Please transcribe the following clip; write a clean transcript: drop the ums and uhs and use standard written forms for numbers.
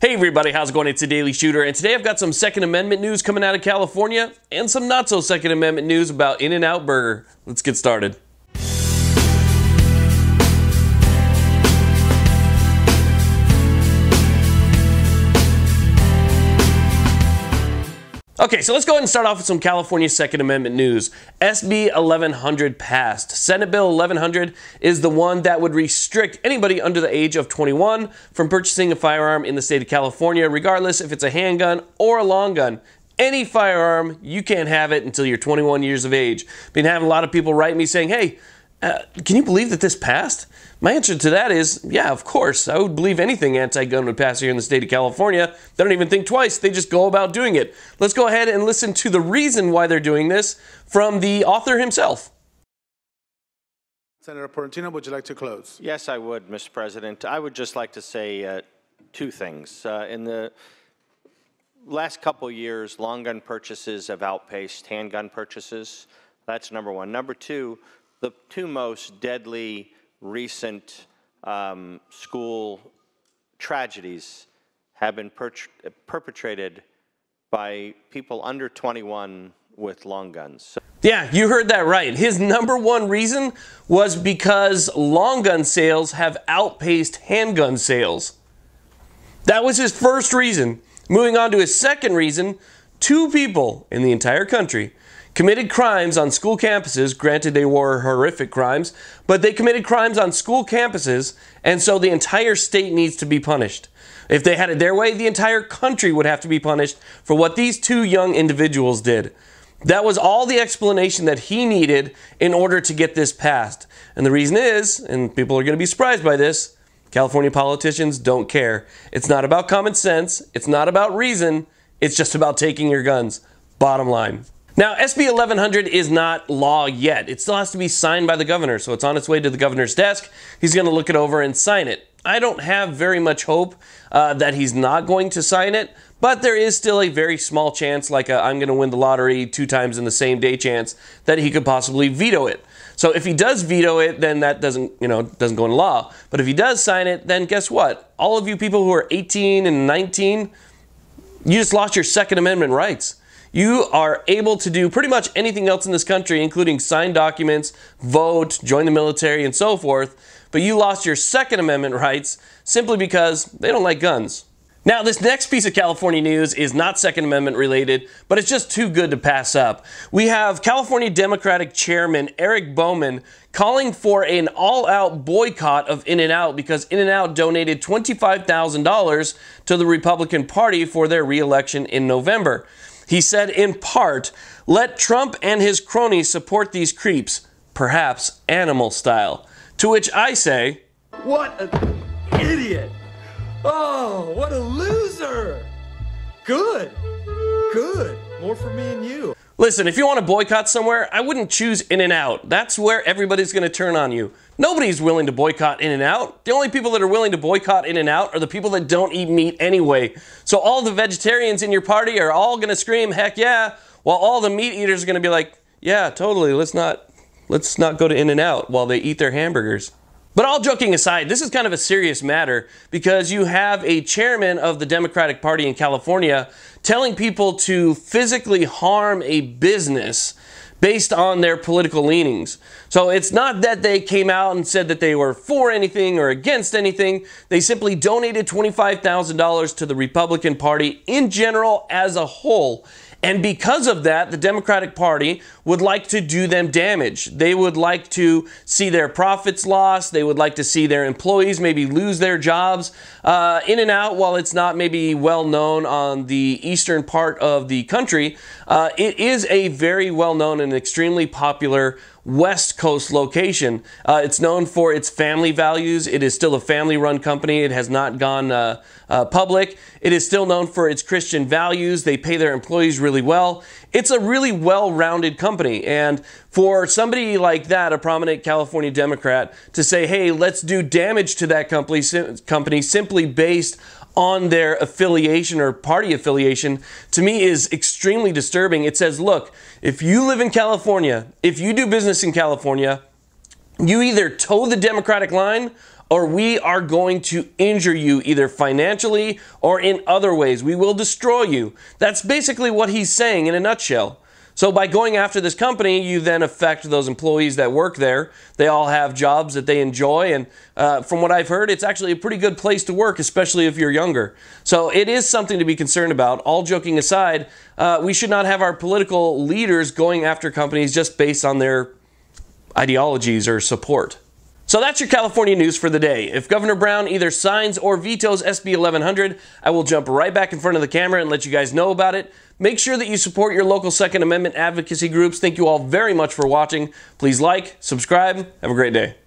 Hey everybody, how's it going? It's a Daily Shooter, and today I've got some Second Amendment news coming out of California and some not so Second Amendment news about In-N-Out Burger. Let's get started. Okay, so let's go ahead and start off with some California Second Amendment news. SB1100 passed. Senate Bill 1100 is the one that would restrict anybody under the age of 21 from purchasing a firearm in the state of California, regardless if it's a handgun or a long gun. Any firearm, you can't have it until you're 21 years of age. Been having a lot of people write me saying, hey, can you believe that this passed? My answer to that is, yeah, of course. I would believe anything anti-gun would pass here in the state of California. They don't even think twice. They just go about doing it. Let's go ahead and listen to the reason why they're doing this from the author himself. Senator Portantino, would you like to close? Yes, I would, Mr. President. I would just like to say two things. In the last couple years, long gun purchases have outpaced handgun purchases. That's number one. Number two, the two most deadly recent school tragedies have been perpetrated by people under 21 with long guns. Yeah, you heard that right. His number one reason was because long gun sales have outpaced handgun sales. That was his first reason. Moving on to his second reason, 2 people in the entire country committed crimes on school campuses. Granted, they were horrific crimes, but they committed crimes on school campuses, and so the entire state needs to be punished. If they had it their way, the entire country would have to be punished for what these 2 young individuals did. That was all the explanation that he needed in order to get this passed. And the reason is, and people are going to be surprised by this, California politicians don't care. It's not about common sense. It's not about reason. It's just about taking your guns. Bottom line. Now, SB 1100 is not law yet. It still has to be signed by the governor, so it's on its way to the governor's desk. He's going to look it over and sign it. I don't have very much hope that he's not going to sign it, but there is still a very small chance, like a I'm going to win the lottery 2 times in the same day chance, that he could possibly veto it. So if he does veto it, then that doesn't go into law. But if he does sign it, then guess what? All of you people who are 18 and 19, you just lost your Second Amendment rights. You are able to do pretty much anything else in this country, including sign documents, vote, join the military, and so forth, but you lost your Second Amendment rights simply because they don't like guns. Now, this next piece of California news is not Second Amendment related, but it's just too good to pass up. We have California Democratic Chairman Eric Bowman calling for an all-out boycott of In-N-Out because In-N-Out donated $25,000 to the Republican Party for their re-election in November. He said, in part, let Trump and his cronies support these creeps, perhaps animal style. To which I say, what an idiot! Oh, what a loser! Good, good. More for me and you. Listen, if you want to boycott somewhere, I wouldn't choose In-N-Out. That's where everybody's going to turn on you. Nobody's willing to boycott In-N-Out. The only people that are willing to boycott In-N-Out are the people that don't eat meat anyway. So all the vegetarians in your party are all going to scream, heck yeah, while all the meat eaters are going to be like, yeah, totally, let's not go to In-N-Out while they eat their hamburgers. But all joking aside, this is kind of a serious matter because you have a chairman of the Democratic Party in California telling people to physically harm a business based on their political leanings. So it's not that they came out and said that they were for anything or against anything. They simply donated $25,000 to the Republican Party in general as a whole. And because of that, the Democratic Party would like to do them damage. They would like to see their profits lost. They would like to see their employees maybe lose their jobs. In-N-Out, while it's not maybe well known on the eastern part of the country, it is a very well known and extremely popular West Coast location. It's known for its family values. It is still a family-run company. It has not gone public. It is still known for its Christian values. They pay their employees really well. It's a really well-rounded company. And for somebody like that, a prominent California Democrat, to say, hey, let's do damage to that company simply based on their affiliation or party affiliation, to me is extremely disturbing. It says, look, if you live in California, if you do business in California, you either toe the Democratic line or we are going to injure you either financially or in other ways. We will destroy you. That's basically what he's saying in a nutshell. So by going after this company, you then affect those employees that work there. They all have jobs that they enjoy, and from what I've heard, it's actually a pretty good place to work, especially if you're younger. So it is something to be concerned about. All joking aside, we should not have our political leaders going after companies just based on their ideologies or support. So that's your California news for the day. If Governor Brown either signs or vetoes SB 1100, I will jump right back in front of the camera and let you guys know about it. Make sure that you support your local Second Amendment advocacy groups. Thank you all very much for watching. Please like, subscribe. Have a great day.